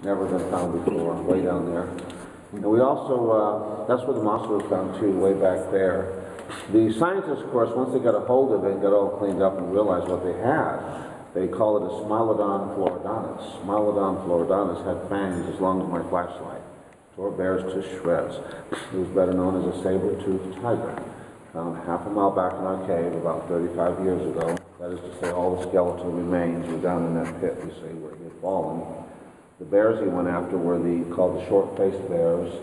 never been found before, way down there. And we also, that's where the monster was found too, way back there. The scientists, of course, once they got a hold of it and got all cleaned up and realized what they had, they call it a Smilodon floridonus. Smilodon floridonus had fangs as long as my flashlight. Tore bears to shreds. It was better known as a saber-toothed tiger. Found half a mile back in our cave about 35 years ago. That is to say, all the skeletal remains were down in that pit, you see, where he had fallen. The bears he went after were called the short-faced bears.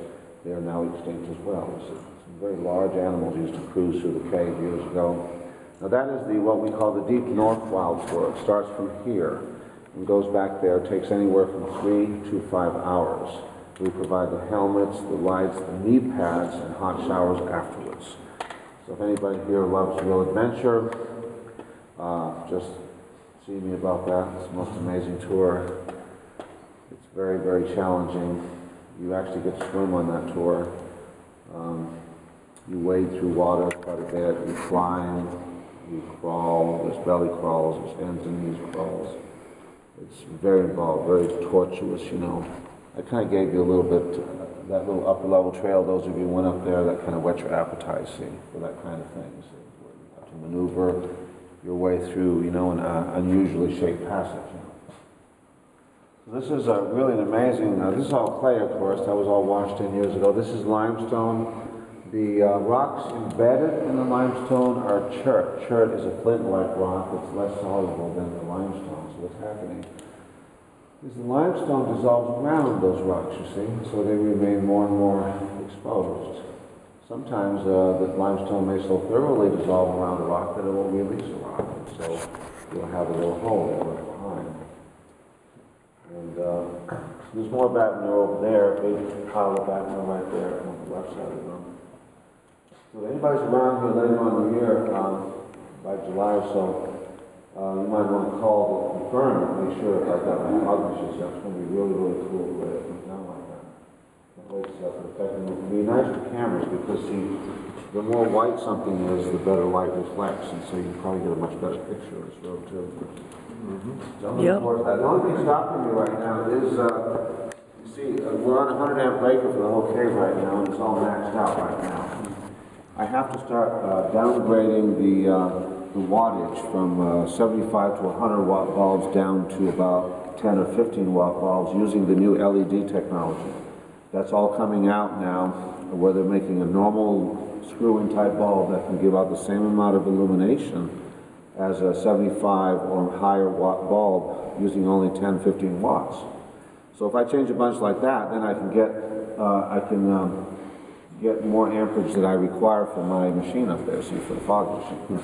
They are now extinct as well. Some very large animals used to cruise through the cave years ago. Now that is what we call the deep north wild tour. It starts from here and goes back there. It takes anywhere from 3 to 5 hours. We provide the helmets, the lights, the knee pads, and hot showers afterwards. So if anybody here loves real adventure, just see me about that. It's the most amazing tour. It's very, very challenging. You actually get to swim on that tour. You wade through water quite a bit. You climb, you crawl. There's belly crawls, there's hands and knees crawls. It's very involved, very tortuous, you know. I kind of gave you a little bit, that little upper level trail, those of you who went up there, that kind of whet your appetite, see, for that kind of thing. So you have to maneuver your way through, you know, an unusually shaped passage. You know. So this is really an amazing, this is all clay, of course, that was all washed in years ago. This is limestone. The rocks embedded in the limestone are chert. Chert is a flint-like rock that's less soluble than the limestone. So what's happening is the limestone dissolves around those rocks, you see, so they remain more and more exposed. Sometimes the limestone may so thoroughly dissolve around a rock that it will release a rock, and so you'll have a little hole there left behind. And there's more Batman over there, a big pile of Batman right there on the left side of the room. So if anybody's around here later on in the year, by July or so, you might want to call to confirm it, make sure if I've got my cognition stuff. It's going to be really, really cool the way it comes down like that. The whole stuff is effective. It can be nice with cameras because, see, the more white something is, the better light reflects, and so you can probably get a much better picture of this road, too. So I'm looking forward to that. The only thing stopping me right now is, you see, we're on a 100 amp breaker for the whole cave right now, and it's all maxed out right now. I have to start downgrading the wattage from 75 to 100 watt bulbs down to about 10 or 15 watt bulbs using the new LED technology. That's all coming out now, where they're making a normal screw-in type bulb that can give out the same amount of illumination as a 75 or higher watt bulb using only 10, 15 watts. So if I change a bunch like that, then I can get more amperage that I require for my machine up there, see, for the fog machine.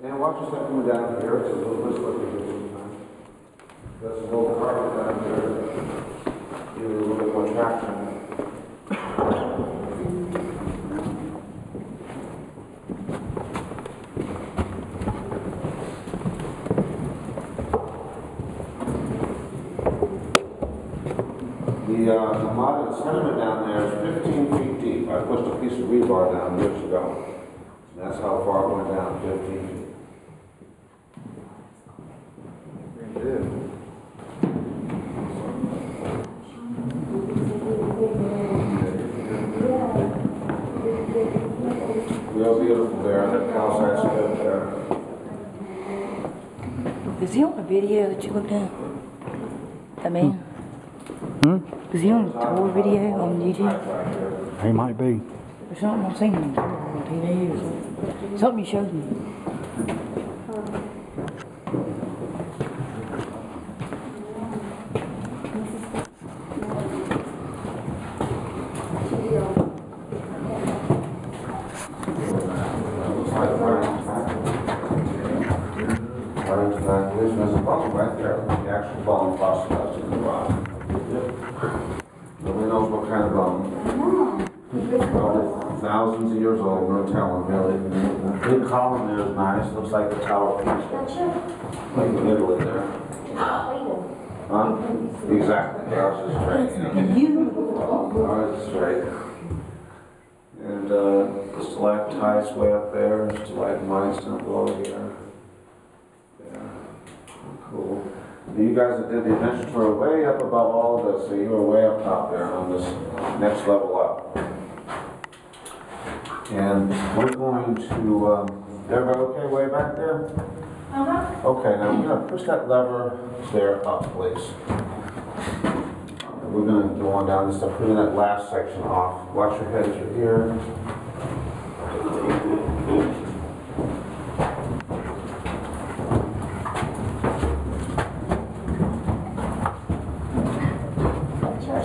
And watch yourself coming down here. It's a little bit slippery here sometimes. That's a little carpet down here. Give it a little bit more traction. The modern sediment down there is 15 feet deep. I pushed a piece of rebar down years ago. And that's how far it went down, 15 feet. Real beautiful there, that calcite sediment there. Is he on the video that you looked at? That man? Is he on the tour video on YouTube? He might be. There's something I've seen him on TV or something. Something you showed me. There's a bubble right there. The actual bone fossilized in the rock. Nobody knows what kind of bone. Probably thousands of years old, no telling really. The big column there is nice. Looks like the Tower of Pisa. Like in Italy there. Huh? Exactly. Ours is straight. Ours is straight. And the stalactites way up there, stalagmites down below here. Yeah. Cool. You guys that did the adventure tour were way up above all of this, so you were way up top there on this next level up. And we're going to, everybody okay way back there? Okay, now we're going to push that lever there up, please. We're going to go on down this stuff, putting that last section off. Watch your heads, your ear.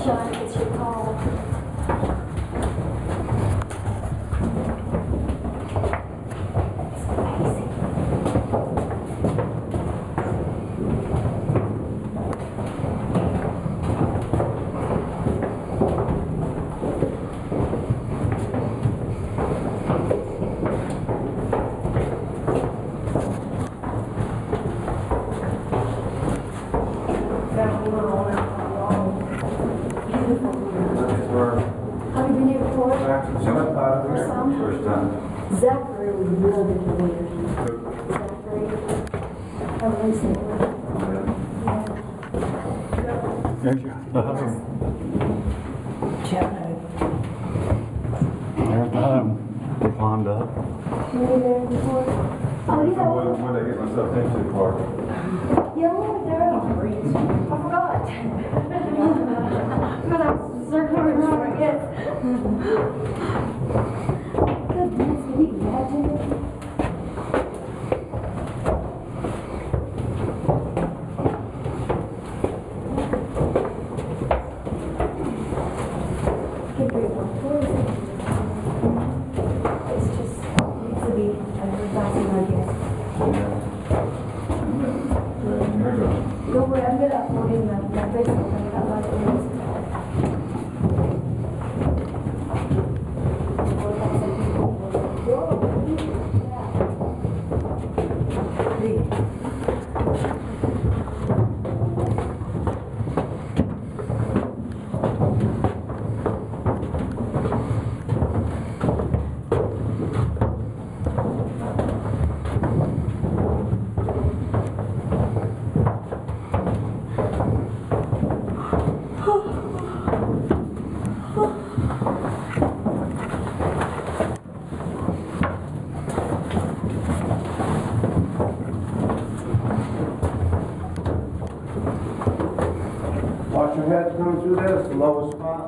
Sean, it's your call. Have you been here before? First time. Zachary was really good to meet. Zachary. Have a nice day. They climbed up. Were you there before? Oh, yeah. When I get myself into the car. Yeah, we were there. I forgot. Because I was circling around, yes. Goodness, can you imagine? It's just, it needs to be advertising, I guess. Don't worry, I'm gonna upload in my Facebook and that like it is. Watch your heads coming through there, it's the lowest spot.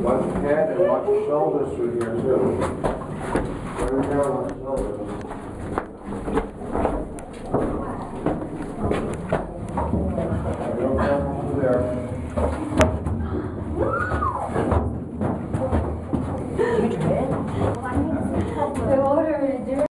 Watch your head and watch your shoulders through here too. There we go, watch your shoulders. Real careful through there.